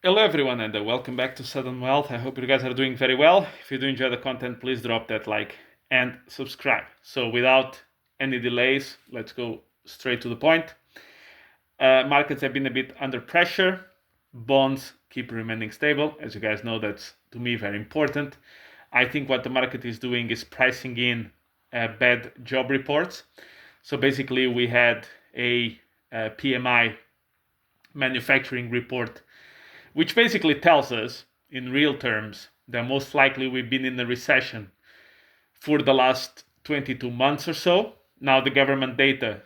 Hello everyone and welcome back to Sudden Wealth. I hope you guys are doing very well. If you do enjoy the content, please drop that like and subscribe. So without any delays, let's go straight to the point. Markets have been a bit under pressure. Bonds keep remaining stable. As you guys know, that's to me very important. I think what the market is doing is pricing in bad job reports. So basically we had a PMI manufacturing report which basically tells us, in real terms, that most likely we've been in a recession for the last 22 months or so. Now the government data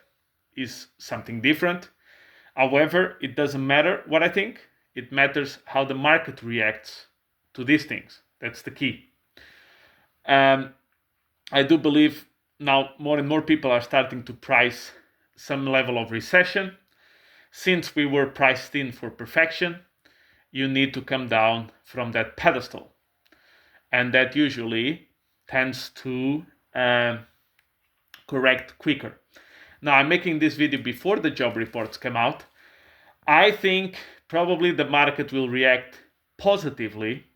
is something different. However, it doesn't matter what I think. It matters how the market reacts to these things. That's the key. I do believe now more and more people are starting to price some level of recession. Since we were priced in for perfection, you need to come down from that pedestal. And that usually tends to correct quicker. Now, I'm making this video before the job reports come out. I think probably the market will react positively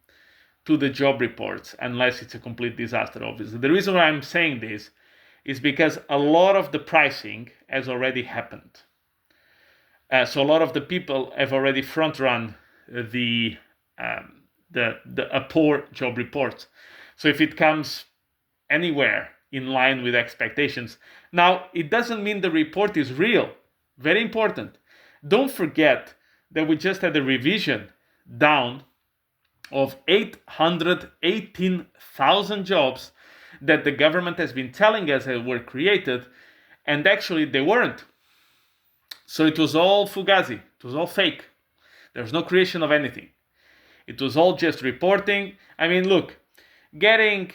to the job reports, unless it's a complete disaster, obviously. The reason why I'm saying this is because a lot of the pricing has already happened. So a lot of the people have already front-run the a poor job report. So if it comes anywhere in line with expectations, now it doesn't mean the report is real. Very important. Don't forget that we just had a revision down of 818,000 jobs that the government has been telling us were created, and actually they weren't. So it was all fugazi. It was all fake. There's no creation of anything. It was all just reporting. I mean, look, getting,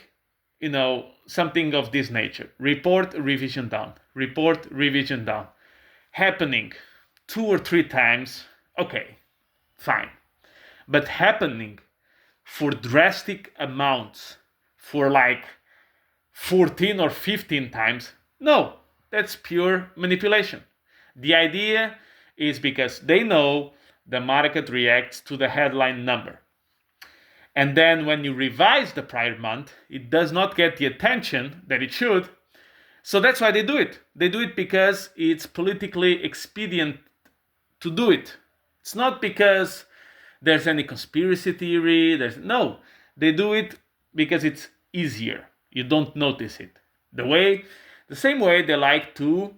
something of this nature, report, revision down, report, revision down, happening 2 or 3 times, okay, fine. But happening for drastic amounts, for like 14 or 15 times, no, that's pure manipulation. The idea is because they know the market reacts to the headline number. And then when you revise the prior month, it does not get the attention that it should. So that's why they do it. They do it because it's politically expedient to do it. It's not because there's any conspiracy theory. No, they do it because it's easier. You don't notice it. The same way they like to,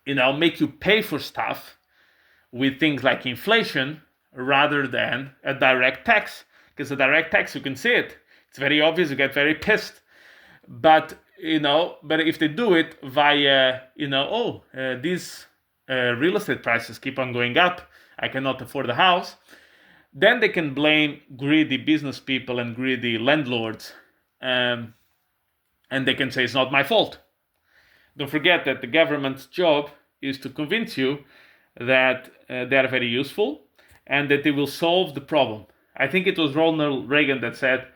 make you pay for stuff with things like inflation rather than a direct tax. Because a direct tax, you can see it. It's very obvious, you get very pissed. But if they do it via, these real estate prices keep on going up, I cannot afford a house, then they can blame greedy business people and greedy landlords, and they can say it's not my fault. Don't forget that the government's job is to convince you that they are very useful and that they will solve the problem. I think it was Ronald Reagan that said,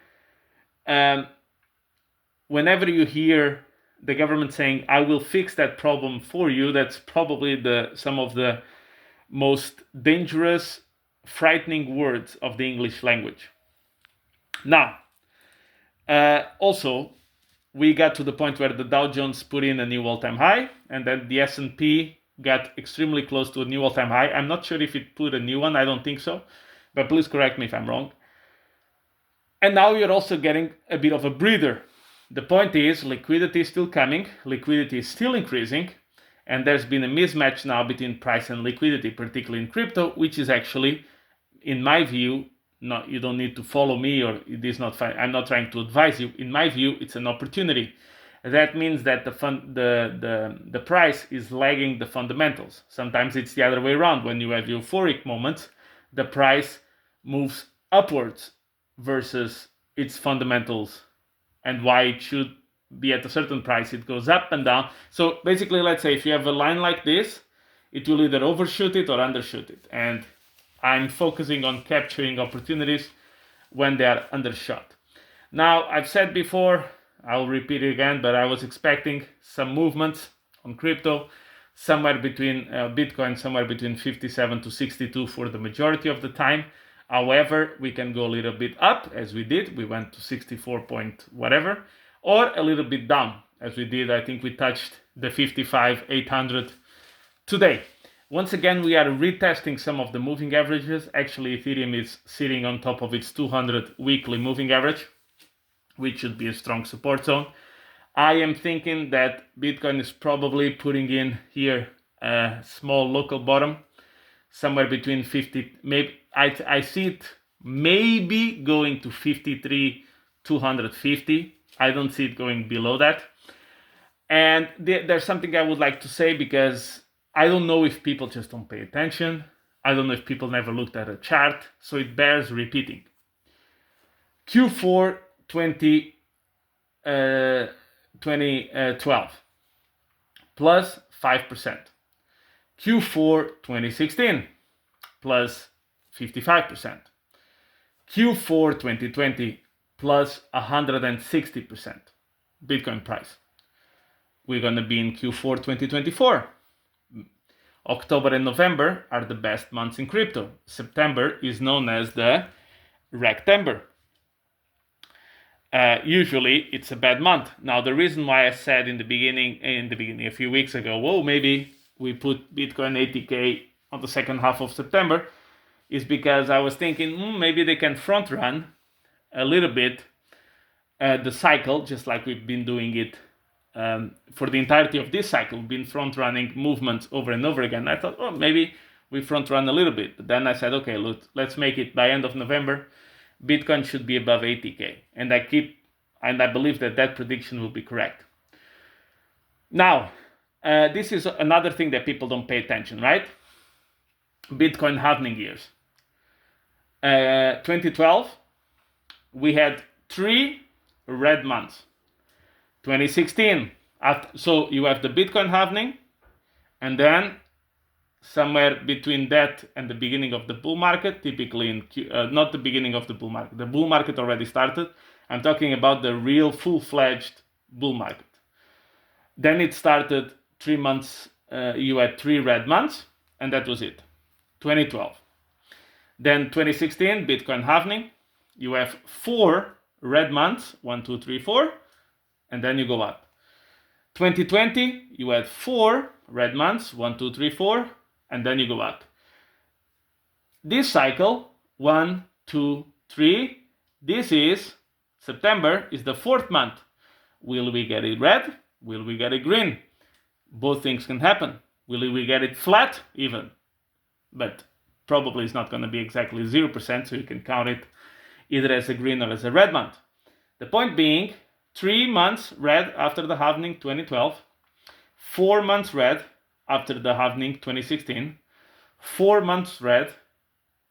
whenever you hear the government saying, I will fix that problem for you, that's probably some of the most dangerous, frightening words of the English language. Now, also, we got to the point where the Dow Jones put in a new all-time high, and then the S&P got extremely close to a new all-time high. I'm not sure if it put a new one. I don't think so. But please correct me if I'm wrong. And now you're also getting a bit of a breather. The point is, liquidity is still coming. Liquidity is still increasing. And there's been a mismatch now between price and liquidity, particularly in crypto, which is actually, in my view, you don't need to follow me, or it is not fine. I'm not trying to advise you. In my view, it's an opportunity. That means that the price is lagging the fundamentals. Sometimes it's the other way around. When you have euphoric moments, the price moves upwards versus its fundamentals, and why it should be at a certain price. It goes up and down. So basically, let's say if you have a line like this, it will either overshoot it or undershoot it. And I'm focusing on capturing opportunities when they are undershot. Now, I've said before, I'll repeat it again, but I was expecting some movements on crypto, somewhere between Bitcoin, somewhere between 57 to 62 for the majority of the time. However, we can go a little bit up, as we did. We went to 64 point whatever, or a little bit down, as we did. I think we touched the 55,800 today. Once again, we are retesting some of the moving averages. Actually, Ethereum is sitting on top of its 200 weekly moving average, which should be a strong support zone. I am thinking that Bitcoin is probably putting in here a small local bottom, somewhere between 50, maybe I see it maybe going to 53,250. I don't see it going below that. And there's something I would like to say, because I don't know if people just don't pay attention. I don't know if people never looked at a chart, so it bears repeating. Q4 2012 plus 5%. Q4 2016 plus 55%. Q4 2020 plus 160% Bitcoin price. We're going to be in Q4 2024. October and November are the best months in crypto. September is known as the Rectember. Usually it's a bad month. Now, the reason why I said in the beginning a few weeks ago, whoa, maybe we put Bitcoin 80K on the second half of September, is because I was thinking maybe they can front run a little bit the cycle, just like we've been doing it for the entirety of this cycle. We've been front running movements over and over again. I thought, maybe we front run a little bit. But then I said, okay, look, let's make it by end of November. Bitcoin should be above 80K, and I believe that prediction will be correct. Now, this is another thing that people don't pay attention, right? Bitcoin halving years. 2012, we had 3 red months. 2016, so you have the Bitcoin halving, and then somewhere between that and the beginning of the bull market, typically not the beginning of the bull market. The bull market already started. I'm talking about the real full-fledged bull market. Then it started 3 months. You had 3 red months, and that was it. 2012. Then 2016, Bitcoin halving. You have 4 red months, 1, 2, 3, 4, and then you go up. 2020, you had 4 red months, 1, 2, 3, 4, and then you go up. This cycle, 1, 2, 3, this is September, is the 4th month. Will we get it red? Will we get it green? Both things can happen. Will we get it flat even? But probably it's not going to be exactly 0%, so you can count it either as a green or as a red month. The point being, 3 months red after the halving 2012, 4 months red after the halving 2016, 4 months red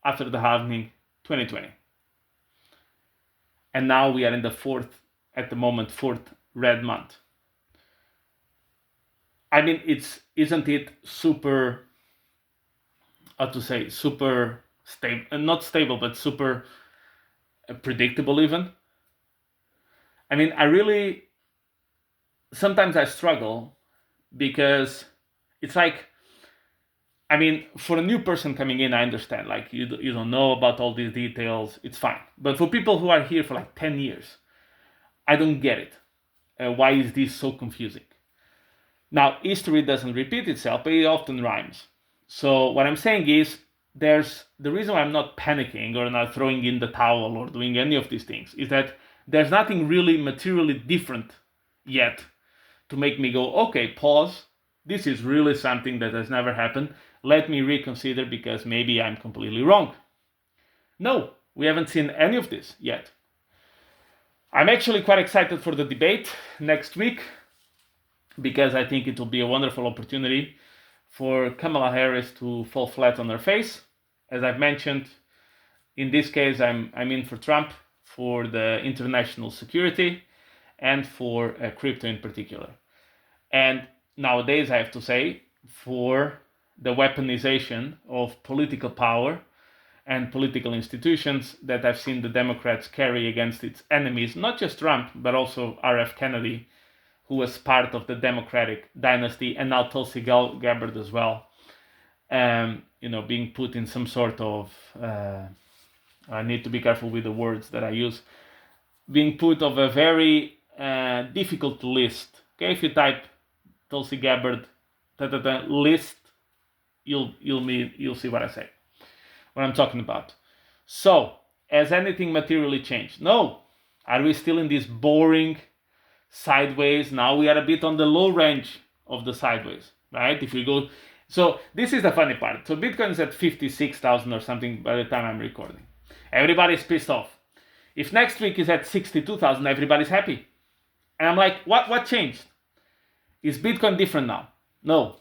after the halving 2020. And now we are in the 4th red month. I mean, isn't it super, super stable, not stable, but super predictable even? I mean, sometimes I struggle, because it's like, I mean, for a new person coming in, I understand, like you don't know about all these details, it's fine. But for people who are here for like 10 years, I don't get it. Why is this so confusing? Now, history doesn't repeat itself, but it often rhymes. So what I'm saying is, the reason why I'm not panicking or not throwing in the towel or doing any of these things is that there's nothing really materially different yet to make me go, okay, pause. This is really something that has never happened. Let me reconsider, because maybe I'm completely wrong. No, we haven't seen any of this yet. I'm actually quite excited for the debate next week, because I think it will be a wonderful opportunity for Kamala Harris to fall flat on her face. As I've mentioned, in this case, I'm in for Trump, for the international security, and for crypto in particular. And nowadays, I have to say, for the weaponization of political power and political institutions that I've seen the Democrats carry against its enemies, not just Trump, but also R.F. Kennedy who was part of the Democratic dynasty, and now Tulsi Gabbard as well, being put in some sort of, I need to be careful with the words that I use, being put of a very difficult list. Okay, if you type Tulsi Gabbard list, you'll see what I say, what I'm talking about. So, has anything materially changed? No. Are we still in this boring sideways? Now we are a bit on the low range of the sideways, right? If you go, so this is the funny part. So Bitcoin is at 56,000 or something by the time I'm recording. Everybody's pissed off. If next week is at 62,000, everybody's happy. And I'm like, what changed? Is Bitcoin different now? No.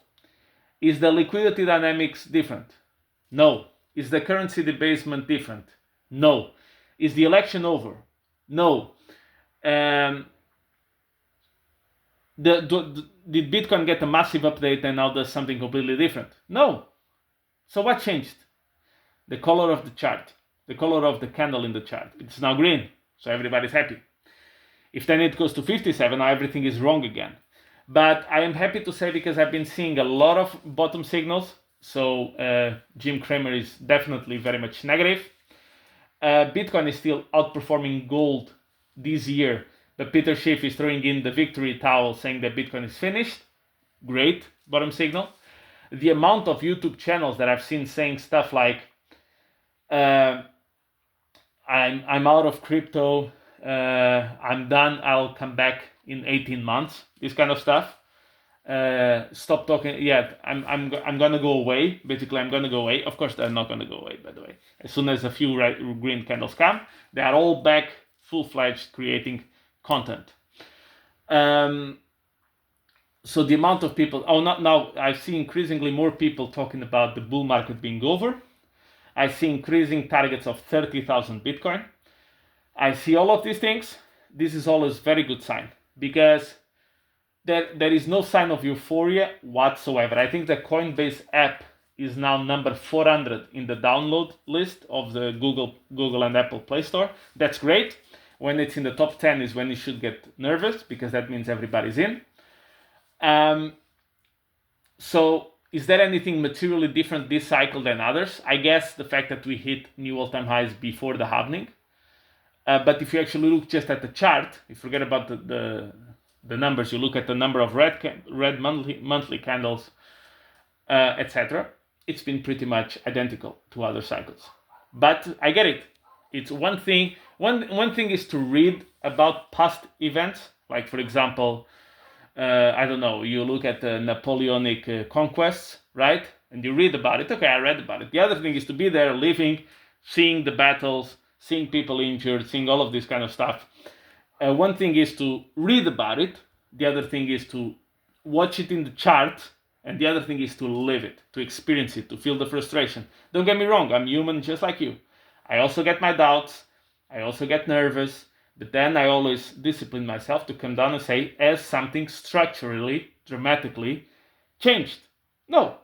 Is the liquidity dynamics different? No. Is the currency debasement different? No. Is the election over? No. Did Bitcoin get a massive update and now does something completely different? No. So what changed? The color of the chart. The color of the candle in the chart. It's now green. So everybody's happy. If then it goes to 57, now everything is wrong again. But I am happy to say, because I've been seeing a lot of bottom signals. So Jim Cramer is definitely very much negative. Bitcoin is still outperforming gold this year. But Peter Schiff is throwing in the victory towel, saying that Bitcoin is finished. Great bottom signal. The amount of YouTube channels that I've seen saying stuff like, I'm out of crypto, I'm done, I'll come back in 18 months, this kind of stuff. Stop talking. Yeah, I'm gonna go away. Basically, I'm gonna go away. Of course, they're not gonna go away, by the way. As soon as a few green candles come, they are all back full-fledged creating content. So the amount of people, now I see increasingly more people talking about the bull market being over. I see increasing targets of 30,000 Bitcoin. I see all of these things. This is always very good sign, because there is no sign of euphoria whatsoever. I think the Coinbase app is now number 400 in the download list of the Google and Apple Play Store. That's great. When it's in the top 10 is when you should get nervous, because that means everybody's in. So is there anything materially different this cycle than others? I guess the fact that we hit new all-time highs before the halving. But if you actually look just at the chart, you forget about the numbers, you look at the number of red monthly candles, etc. It's been pretty much identical to other cycles. But I get it. It's one thing. One thing is to read about past events, like for example, I don't know, you look at the Napoleonic conquests, right? And you read about it. Okay, I read about it. The other thing is to be there, living, seeing the battles, seeing people injured, seeing all of this kind of stuff. One thing is to read about it. The other thing is to watch it in the chart. And the other thing is to live it, to experience it, to feel the frustration. Don't get me wrong, I'm human just like you. I also get my doubts. I also get nervous. But then I always discipline myself to come down and say, has something structurally, dramatically changed? No.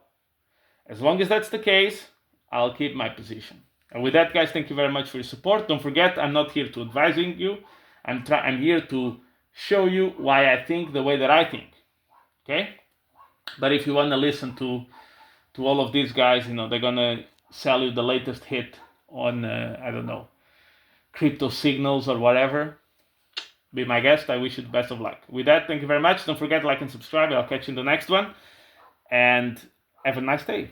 As long as that's the case, I'll keep my position. And with that, guys, thank you very much for your support. Don't forget, I'm not here to advising you. I'm here to show you why I think the way that I think. Okay? But if you want to listen to all of these guys, they're going to sell you the latest hit on, I don't know, crypto signals or whatever. Be my guest. I wish you the best of luck. With that, thank you very much. Don't forget to like and subscribe. I'll catch you in the next one. And have a nice day.